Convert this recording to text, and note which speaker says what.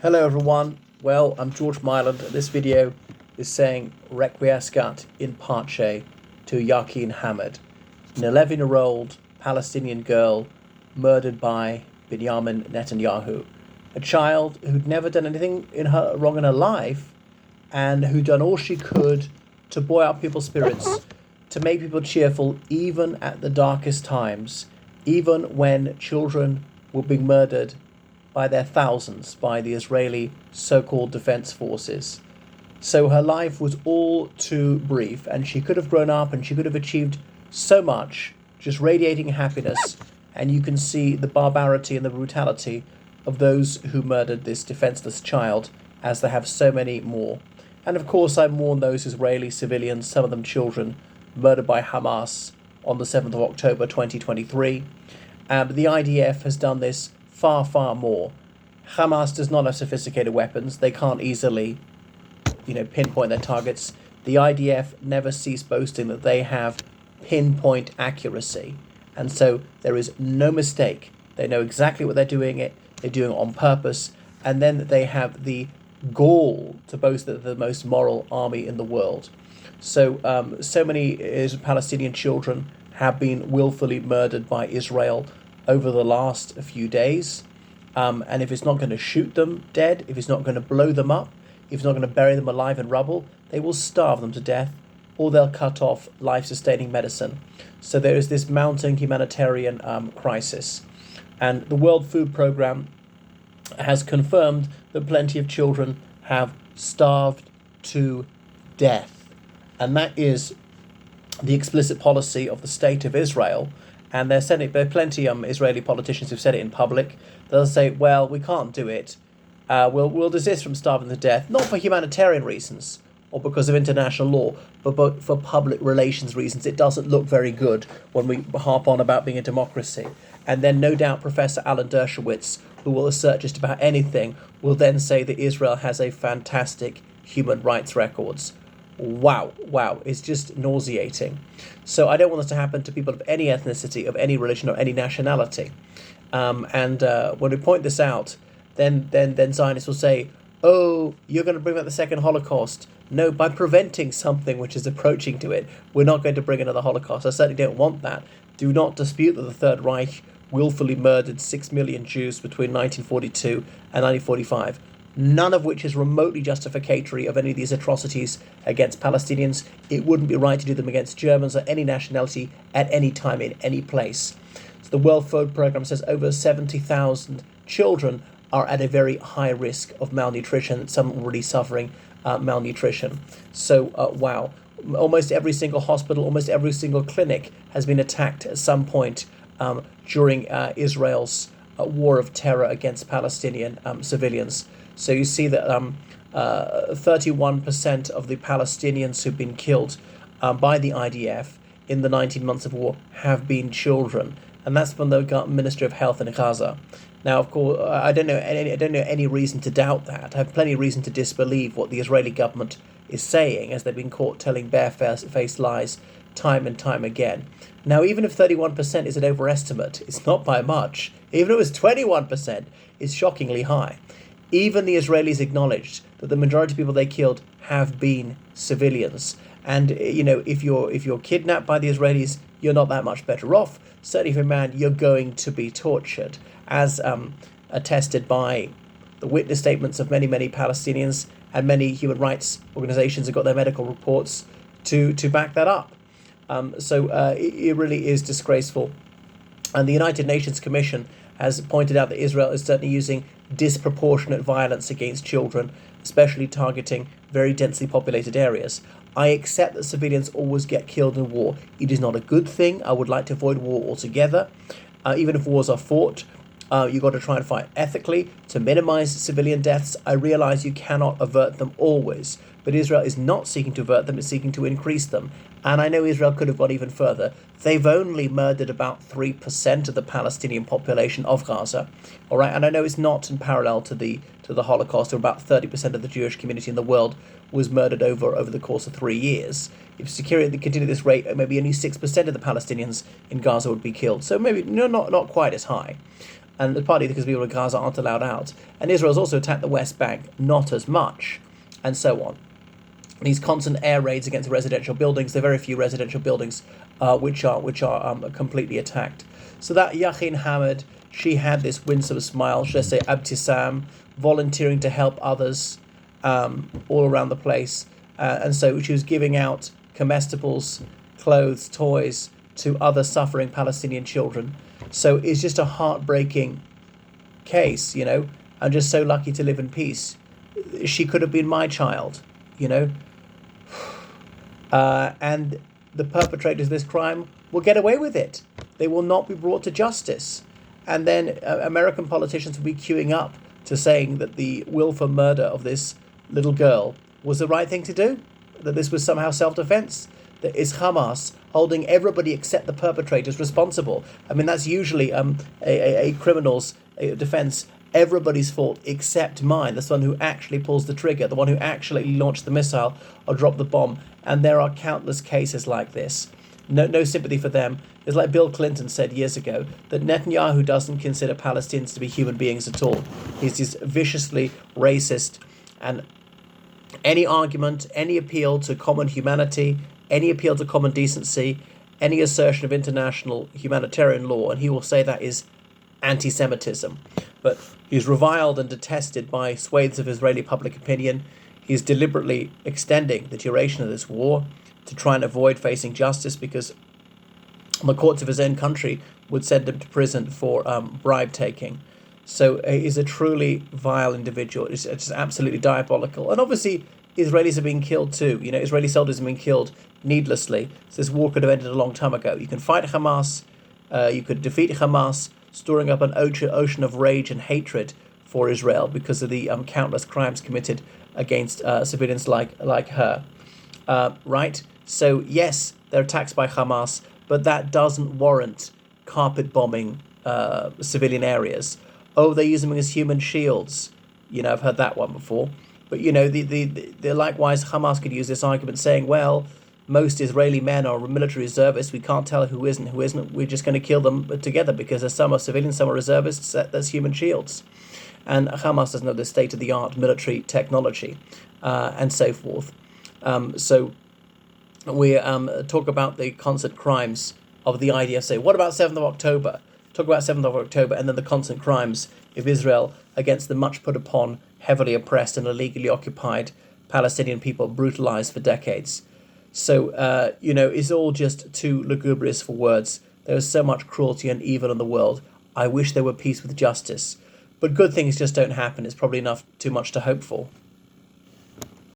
Speaker 1: Hello everyone, well I'm George Myland and this video is saying Requiescat in Pace to Yaqeen Hamad, an 11-year-old Palestinian girl murdered by Benjamin Netanyahu, a child who'd never done anything wrong in her life and who'd done all she could to buoy up people's spirits, to make people cheerful even at the darkest times, even when children were being murdered by their thousands by the Israeli so-called defense forces. So her life was all too brief, and she could have grown up and she could have achieved so much, just radiating happiness, and you can see the barbarity and the brutality of those who murdered this defenseless child, as they have so many more. And of course I mourn those Israeli civilians, some of them children, murdered by Hamas on the 7th of October 2023. But the IDF has done this far more. Hamas does not have sophisticated weapons. They can't easily, pinpoint their targets. The IDF never cease boasting that they have pinpoint accuracy. And so there is no mistake. They know exactly what they're doing. They're doing it on purpose. And then they have the gall to boast that they're the most moral army in the world. So, so many Palestinian children have been willfully murdered by Israel over the last few days, and if it's not going to shoot them dead, if it's not going to blow them up, if it's not going to bury them alive in rubble, they will starve them to death, or they'll cut off life-sustaining medicine. So there is this mounting humanitarian crisis, and the World Food Programme has confirmed that plenty of children have starved to death, and that is the explicit policy of the State of Israel. And there are plenty of Israeli politicians who've said it in public. They'll say, well, we can't do it. We'll desist from starving to death, not for humanitarian reasons or because of international law, but for public relations reasons. It doesn't look very good when we harp on about being a democracy. And then no doubt Professor Alan Dershowitz, who will assert just about anything, will then say that Israel has a fantastic human rights records. Wow, it's just nauseating. So I don't want this to happen to people of any ethnicity, of any religion, or any nationality. And when we point this out, then Zionists will say, oh, you're going to bring back the second Holocaust. No, by preventing something which is approaching to it, we're not going to bring another Holocaust. I certainly don't want that. Do not dispute that the Third Reich willfully murdered 6 million Jews between 1942 and 1945. None of which is remotely justificatory of any of these atrocities against Palestinians. It wouldn't be right to do them against Germans or any nationality at any time in any place. So the World Food Programme says over 70,000 children are at a very high risk of malnutrition, some already suffering malnutrition. So, wow. Almost every single hospital, almost every single clinic has been attacked at some point during Israel's war of terror against Palestinian civilians. So you see that 31% of the Palestinians who've been killed by the IDF in the 19 months of war have been children, and that's from the Ministry of Health in Gaza. Now, of course, I don't know any reason to doubt that. I have plenty of reason to disbelieve what the Israeli government is saying, as they've been caught telling barefaced lies time and time again. Now, even if 31% is an overestimate, it's not by much. Even if it was 21%, it's shockingly high. Even the Israelis acknowledged that the majority of people they killed have been civilians. And, if you're kidnapped by the Israelis, you're not that much better off. Certainly if you're a man, you're going to be tortured, as attested by the witness statements of many Palestinians, and many human rights organizations have got their medical reports to back that up. So it really is disgraceful. And the United Nations Commission has pointed out that Israel is certainly using disproportionate violence against children, especially targeting very densely populated areas. I accept that civilians always get killed in war. It is not a good thing. I would like to avoid war altogether. Even if wars are fought, you've got to try and fight ethically to minimize civilian deaths. I realize you cannot avert them always, but Israel is not seeking to avert them, it's seeking to increase them. And I know Israel could have gone even further. They've only murdered about 3% of the Palestinian population of Gaza. All right, and I know it's not in parallel to the Holocaust, where about 30% of the Jewish community in the world was murdered over the course of 3 years. If security continued at this rate, maybe only 6% of the Palestinians in Gaza would be killed. So maybe not quite as high. and partly because people in Gaza aren't allowed out. And Israel's also attacked the West Bank, not as much, and so on. These constant air raids against residential buildings. There are very few residential buildings which are completely attacked. So that Yaqeen Hamad, she had this winsome smile, should I say abtisam, volunteering to help others all around the place. And so she was giving out comestibles, clothes, toys to other suffering Palestinian children. So it's just a heartbreaking case, I'm just so lucky to live in peace. She could have been my child, and the perpetrators of this crime will get away with it. They will not be brought to justice. And then American politicians will be queuing up to saying that the willful murder of this little girl was the right thing to do, that this was somehow self-defense, that it's Hamas holding everybody except the perpetrators responsible. I mean, that's usually a criminal's defense. Everybody's fault except mine. That's the one who actually pulls the trigger, the one who actually launched the missile or dropped the bomb. And there are countless cases like this. No sympathy for them. It's like Bill Clinton said years ago, that Netanyahu doesn't consider Palestinians to be human beings at all. He's just viciously racist, and any argument, any appeal to common humanity, any appeal to common decency, any assertion of international humanitarian law, and he will say that is anti-Semitism. But he's reviled and detested by swathes of Israeli public opinion. He's deliberately extending the duration of this war to try and avoid facing justice, because the courts of his own country would send him to prison for bribe taking. So he's a truly vile individual. It's just absolutely diabolical. And obviously, Israelis are being killed too. Israeli soldiers are being killed needlessly. So this war could have ended a long time ago. You can fight Hamas, you could defeat Hamas, storing up an ocean of rage and hatred for Israel because of the countless crimes committed against civilians like her. Right? So yes, they're attacks by Hamas, but that doesn't warrant carpet bombing civilian areas. Oh, they use them as human shields. I've heard that one before. But the likewise, Hamas could use this argument saying, well, most Israeli men are military reservists. We can't tell who isn't. We're just going to kill them together because some are civilians, some are reservists. That's human shields. And Hamas doesn't know the state-of-the-art military technology and so forth. So we talk about the constant crimes of the IDF. Say, what about 7th of October? Talk about 7th of October and then the constant crimes of Israel against the much put upon, heavily oppressed and illegally occupied Palestinian people, brutalized for decades. So, it's all just too lugubrious for words. There is so much cruelty and evil in the world. I wish there were peace with justice. But good things just don't happen. It's probably too much to hope for.